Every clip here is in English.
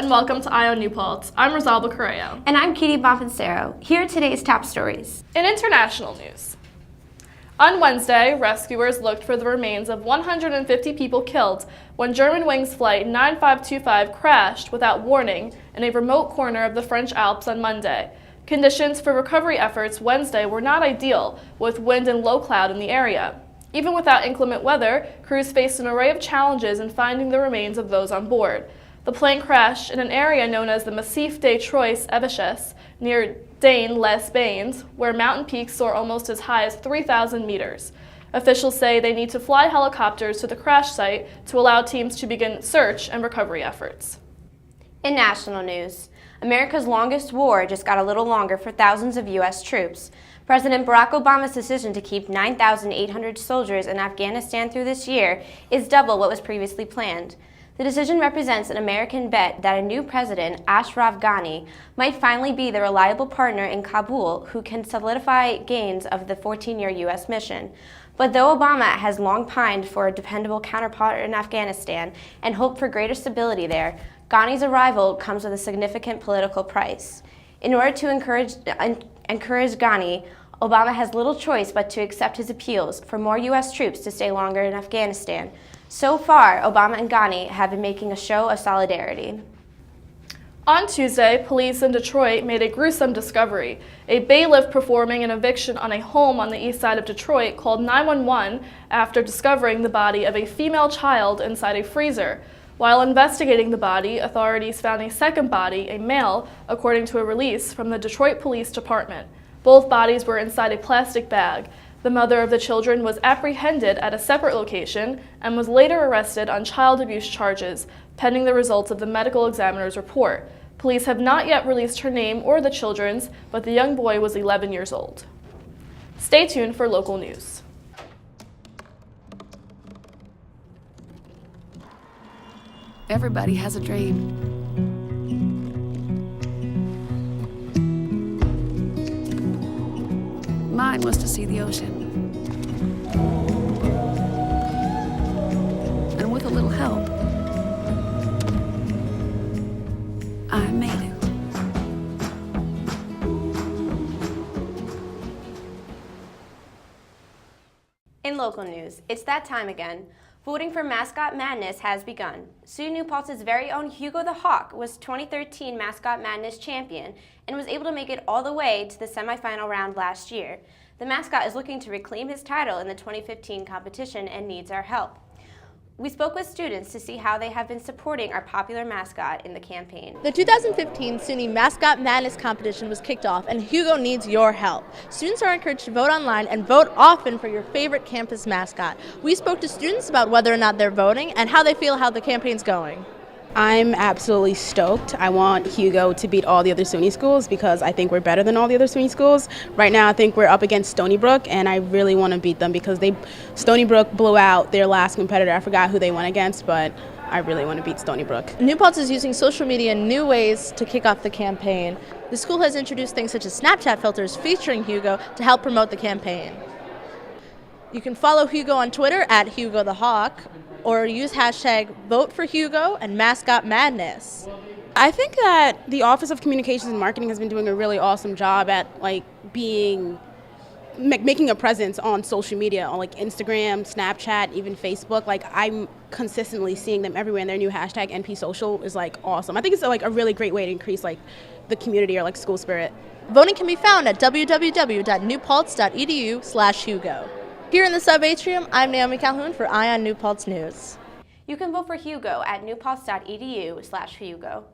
and welcome to Eye on New Paltz. I'm Rosalba Correa. And I'm Katie Bonfensero. Here are today's top stories. In international news. On Wednesday, rescuers looked for the remains of 150 people killed when Germanwings Flight 9525 crashed without warning in a remote corner of the French Alps on Monday. Conditions for recovery efforts Wednesday were not ideal, with wind and low cloud in the area. Even without inclement weather, crews faced an array of challenges in finding the remains of those on board. The plane crashed in an area known as the Massif des Trois Évêches near Dain-les-Bains, where mountain peaks soar almost as high as 3,000 meters. Officials say they need to fly helicopters to the crash site to allow teams to begin search and recovery efforts. In national news, America's longest war just got a little longer for thousands of U.S. troops. President Barack Obama's decision to keep 9,800 soldiers in Afghanistan through this year is double what was previously planned. The decision represents an American bet that a new president, Ashraf Ghani, might finally be the reliable partner in Kabul who can solidify gains of the 14-year U.S. mission. But though Obama has long pined for a dependable counterpart in Afghanistan and hoped for greater stability there, Ghani's arrival comes with a significant political price. In order to encourage Ghani, Obama has little choice but to accept his appeals for more U.S. troops to stay longer in Afghanistan. So far, Obama and Ghani have been making a show of solidarity. On Tuesday, police in Detroit made a gruesome discovery. A bailiff performing an eviction on a home on the east side of Detroit called 911 after discovering the body of a female child inside a freezer. While investigating the body, authorities found a second body, a male, according to a release from the Detroit Police Department. Both bodies were inside a plastic bag. The mother of the children was apprehended at a separate location and was later arrested on child abuse charges, pending the results of the medical examiner's report. Police have not yet released her name or the children's, but the young boy was 11 years old. Stay tuned for local news. Everybody has a dream. Mine was to see the ocean. And with a little help, I made it. In local news, it's that time again. Voting for Mascot Madness has begun. SUNY New Paltz's very own Hugo the Hawk was 2013 Mascot Madness champion and was able to make it all the way to the semifinal round last year. The mascot is looking to reclaim his title in the 2015 competition and needs our help. We spoke with students to see how they have been supporting our popular mascot in the campaign. The 2015 SUNY Mascot Madness competition was kicked off, and Hugo needs your help. Students are encouraged to vote online and vote often for your favorite campus mascot. We spoke to students about whether or not they're voting and how they feel how the campaign's going. I'm absolutely stoked. I want Hugo to beat all the other SUNY schools because I think we're better than all the other SUNY schools. Right now I think we're up against Stony Brook, and I really want to beat them because Stony Brook blew out their last competitor. I forgot who they went against, but I really want to beat Stony Brook. New Paltz is using social media in new ways to kick off the campaign. The school has introduced things such as Snapchat filters featuring Hugo to help promote the campaign. You can follow Hugo on Twitter at Hugo the Hawk, or use hashtag Vote for Hugo and Mascot Madness. I think that the Office of Communications and Marketing has been doing a really awesome job at making a presence on social media, on Instagram, Snapchat, even Facebook. I'm consistently seeing them everywhere, and their new hashtag NPSocial is awesome. I think it's a really great way to increase the community or school spirit. Voting can be found at www.newpaltz.edu/Hugo. Here in the sub-atrium, I'm Naomi Calhoun for Eye on New Paltz News. You can vote for Hugo at newpaltz.edu/Hugo.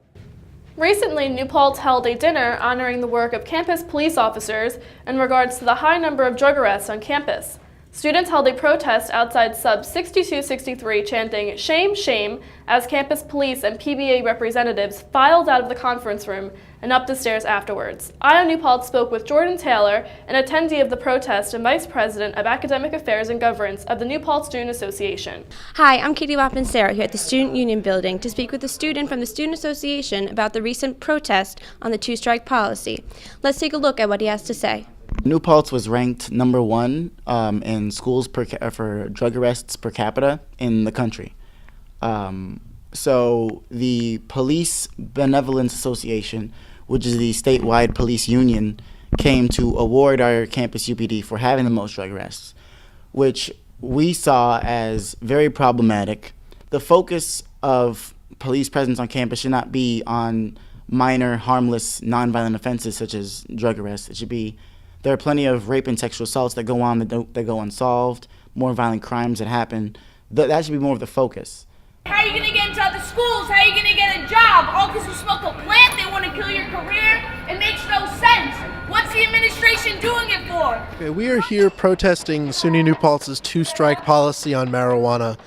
Recently, New Paltz held a dinner honoring the work of campus police officers in regards to the high number of drug arrests on campus. Students held a protest outside sub 6263 chanting "Shame, shame" as campus police and PBA representatives filed out of the conference room and up the stairs afterwards. Eye on New Paltz spoke with Jordan Taylor, an attendee of the protest and Vice President of Academic Affairs and Governance of the New Paltz Student Association. Hi, I'm Katie Bonfensero here at the Student Union Building to speak with a student from the Student Association about the recent protest on the two-strike policy. Let's take a look at what he has to say. New Paltz was ranked number 1 in schools for drug arrests per capita in the country. So the Police Benevolence Association, which is the statewide police union, came to award our campus UPD for having the most drug arrests, which we saw as very problematic. The focus of police presence on campus should not be on minor, harmless, nonviolent offenses such as drug arrests. It should be, there are plenty of rape and sexual assaults that go on that go unsolved, more violent crimes that happen. That should be more of the focus. How are you going to get into other schools? How are you going to get a job? All because you smoke a plant, they want to kill your career? It makes no sense. What's the administration doing it for? Okay, we are here protesting SUNY New Paltz's two-strike policy on marijuana.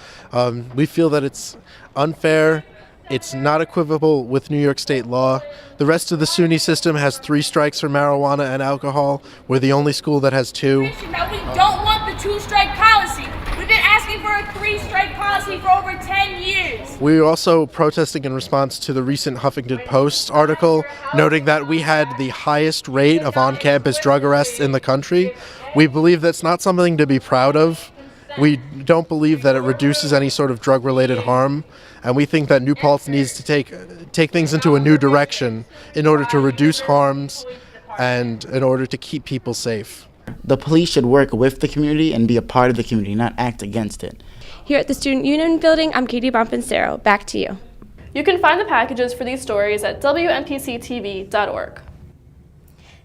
We feel that it's unfair. It's not equivocal with New York State law. The rest of the SUNY system has 3 strikes for marijuana and alcohol. We're the only school that has 2. That we don't want the 2-strike policy. We've been asking for a 3-strike policy for over 10 years. We're also protesting in response to the recent Huffington Post article noting that we had the highest rate of on-campus drug arrests in the country. We believe that's not something to be proud of. We don't believe that it reduces any sort of drug-related harm, and we think that New Paltz needs to take things into a new direction in order to reduce harms and in order to keep people safe. The police should work with the community and be a part of the community, not act against it. Here at the Student Union building, I'm Katie Bompancero. Back to you. You can find the packages for these stories at WNPC-TV.org.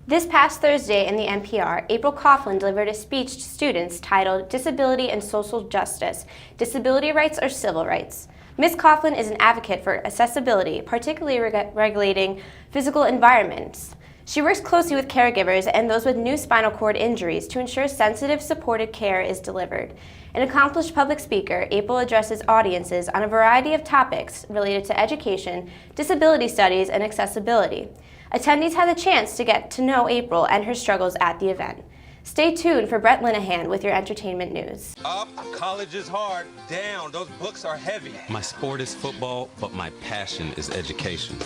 This past Thursday in the NPR, April Coughlin delivered a speech to students titled Disability and Social Justice, Disability Rights or Civil Rights. Ms. Coughlin is an advocate for accessibility, particularly regulating physical environments. She works closely with caregivers and those with new spinal cord injuries to ensure sensitive, supported care is delivered. An accomplished public speaker, April addresses audiences on a variety of topics related to education, disability studies, and accessibility. Attendees had the chance to get to know April and her struggles at the event. Stay tuned for Brett Linehan with your entertainment news. Up, college is hard. Down, those books are heavy. My sport is football, but my passion is education.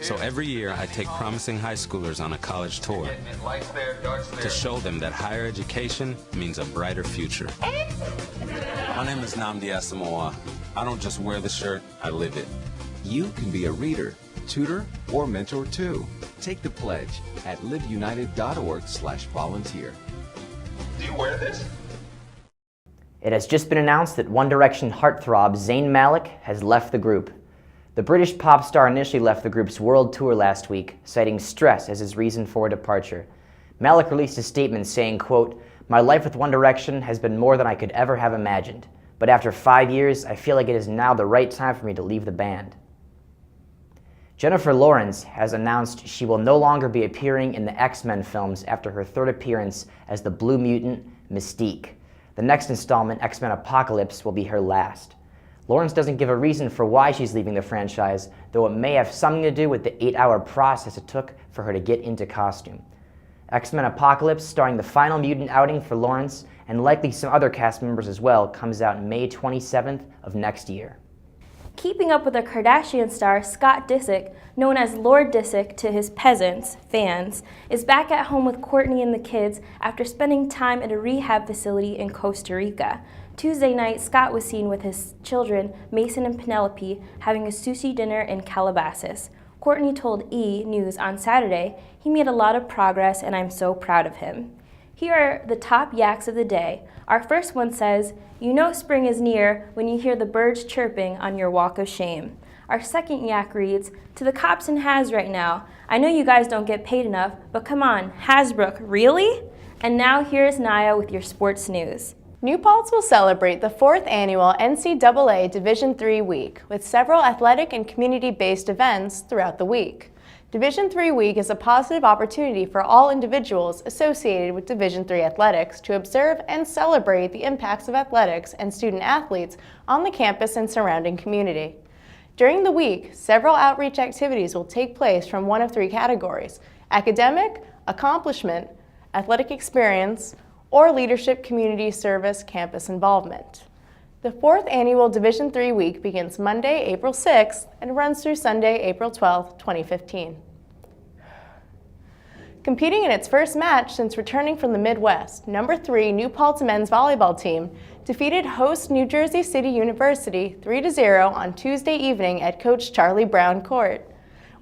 So every year I take promising high schoolers on a college tour to show them that higher education means a brighter future. My name is Nnamdi Asamoah. I don't just wear the shirt, I live it. You can be a reader, tutor, or mentor too. Take the pledge at liveunited.org/volunteer. Do you wear this? It has just been announced that One Direction heartthrob Zayn Malik has left the group. The British pop star initially left the group's world tour last week, citing stress as his reason for departure. Malik released a statement saying, quote, "My life with One Direction has been more than I could ever have imagined. But after 5 years, I feel like it is now the right time for me to leave the band." Jennifer Lawrence has announced she will no longer be appearing in the X-Men films after her 3rd appearance as the Blue Mutant Mystique. The next installment, X-Men Apocalypse, will be her last. Lawrence doesn't give a reason for why she's leaving the franchise, though it may have something to do with the 8-hour process it took for her to get into costume. X-Men Apocalypse, starring the final mutant outing for Lawrence and likely some other cast members as well, comes out May 27th of next year. Keeping up with the Kardashian star Scott Disick, known as Lord Disick to his peasants, fans, is back at home with Kourtney and the kids after spending time at a rehab facility in Costa Rica. Tuesday night, Scott was seen with his children, Mason and Penelope, having a sushi dinner in Calabasas. Kourtney told E! News on Saturday, "He made a lot of progress and I'm so proud of him." Here are the top yaks of the day. Our first one says, "You know spring is near when you hear the birds chirping on your walk of shame." Our second yak reads, "To the cops in Has right now. I know you guys don't get paid enough, but come on, Hasbrook, really?" And now here's Naya with your sports news. New Paltz will celebrate the 4th annual NCAA Division III Week with several athletic and community-based events throughout the week. Division III Week is a positive opportunity for all individuals associated with Division III athletics to observe and celebrate the impacts of athletics and student athletes on the campus and surrounding community. During the week, several outreach activities will take place from one of 3 categories: academic, accomplishment, athletic experience, or leadership, community service, campus involvement. The 4th annual Division III Week begins Monday, April 6th and runs through Sunday, April 12th, 2015. Competing in its first match since returning from the Midwest, number 3 New Paltz men's volleyball team defeated host New Jersey City University 3-0 on Tuesday evening at Coach Charlie Brown Court.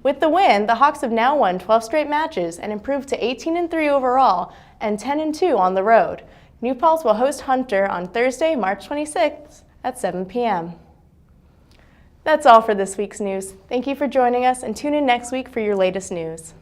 With the win, the Hawks have now won 12 straight matches and improved to 18-3 overall and 10-2 on the road. New Paltz will host Hunter on Thursday, March 26th at 7 p.m. That's all for this week's news. Thank you for joining us and tune in next week for your latest news.